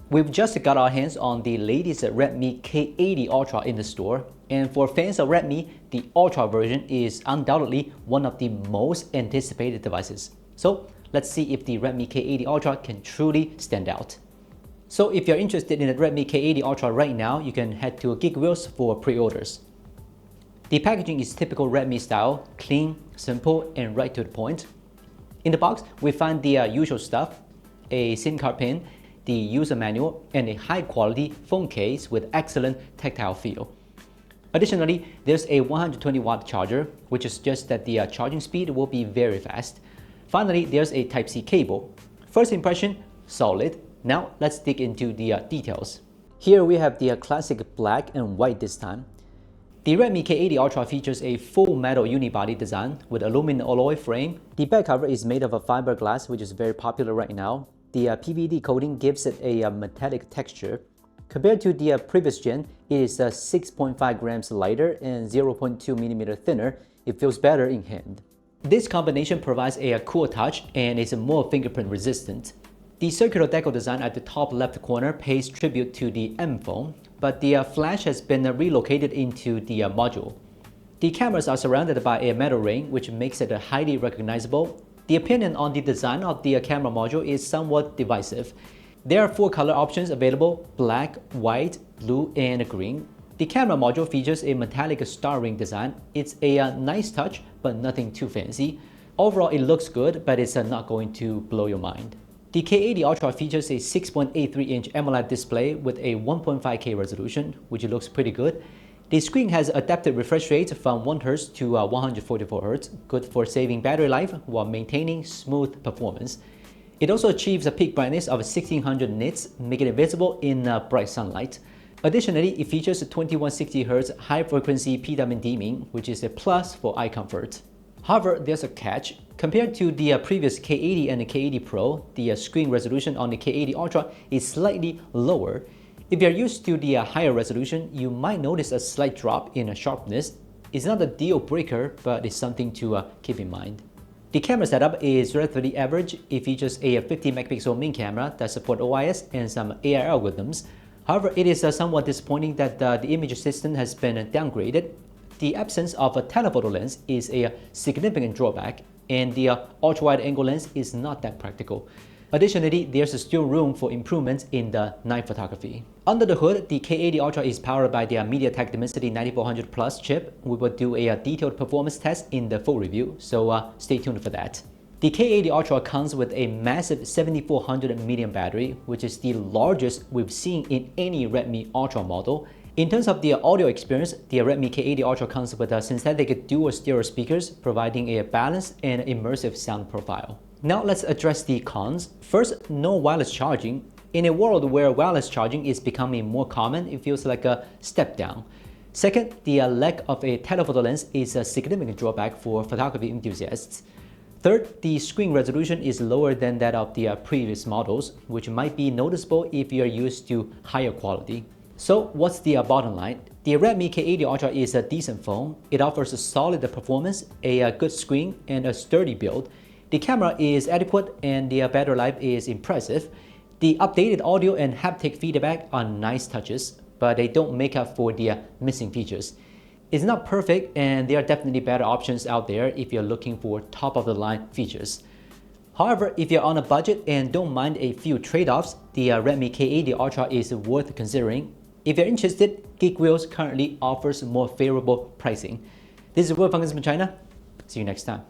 We've just got our hands on the latest Redmi K80 Ultra in the store, and for fans of Redmi, the Ultra version is undoubtedly one of the most anticipated devices. So let's see if the Redmi K80 Ultra can truly stand out. So if you're interested in the Redmi K80 Ultra right now, you can head to Gizmochina for pre-orders. The packaging is typical Redmi style, clean, simple, and right to the point. In the box, we find the usual stuff, a SIM card pin, the user manual, and a high-quality phone case with excellent tactile feel. Additionally, there's a 120-watt charger, which suggests that the charging speed will be very fast. Finally, there's a Type-C cable. First impression, solid. Now let's dig into the details. Here we have the classic black and white this time. The Redmi K80 Ultra features a full metal unibody design with aluminum alloy frame. The back cover is made of a fiberglass, which is very popular right now. The PVD coating gives it a metallic texture. Compared to the previous gen, it is 6.5 grams lighter and 0.2 millimeter thinner. It feels better in hand. This combination provides a cool touch and is more fingerprint resistant. The circular decal design at the top left corner pays tribute to the M phone, but the flash has been relocated into the module. The cameras are surrounded by a metal ring, which makes it highly recognizable. The opinion on the design of the camera module is somewhat divisive. There are 4 color options available: black, white, blue, and green. The camera module features a metallic star ring design. It's a nice touch, but nothing too fancy. Overall, it looks good, but it's not going to blow your mind. The K80 Ultra features a 6.83-inch AMOLED display with a 1.5K resolution, which looks pretty good. The screen has adaptive refresh rate from 1Hz to 144Hz, good for saving battery life while maintaining smooth performance. It also achieves a peak brightness of 1600 nits, making it visible in bright sunlight. Additionally, it features 2160Hz high-frequency PWM dimming, which is a plus for eye comfort. However, there's a catch. Compared to the previous K80 and the K80 Pro, the screen resolution on the K80 Ultra is slightly lower. If you're used to the higher resolution, you might notice a slight drop in sharpness. It's not a deal breaker, but it's something to keep in mind. The camera setup is relatively average. It features a 50 megapixel main camera that supports OIS and some AI algorithms. However, it is somewhat disappointing that the image system has been downgraded. The absence of a telephoto lens is a significant drawback, and the ultra-wide angle lens is not that practical. Additionally, there's still room for improvements in the night photography. Under the hood, the K80 Ultra is powered by the MediaTek Dimensity 9400 Plus chip. We will do a detailed performance test in the full review, so stay tuned for that. The K80 Ultra comes with a massive 7400 mAh battery, which is the largest we've seen in any Redmi Ultra model. In terms of the audio experience, the Redmi K80 Ultra comes with a synthetic dual stereo speakers, providing a balanced and immersive sound profile. Now let's address the cons. First, no wireless charging. In a world where wireless charging is becoming more common, it feels like a step down. Second, the lack of a telephoto lens is a significant drawback for photography enthusiasts. Third, the screen resolution is lower than that of the previous models, which might be noticeable if you're used to higher quality. So what's the bottom line? The Redmi K80 Ultra is a decent phone. It offers a solid performance, a good screen, and a sturdy build. The camera is adequate and the battery life is impressive. The updated audio and haptic feedback are nice touches, but they don't make up for the missing features. It's not perfect, and there are definitely better options out there if you're looking for top-of-the-line features. However, if you're on a budget and don't mind a few trade-offs, the Redmi K80 Ultra is worth considering. If you're interested, Gizmochina currently offers more favorable pricing. This is Will from Gizmochina. See you next time.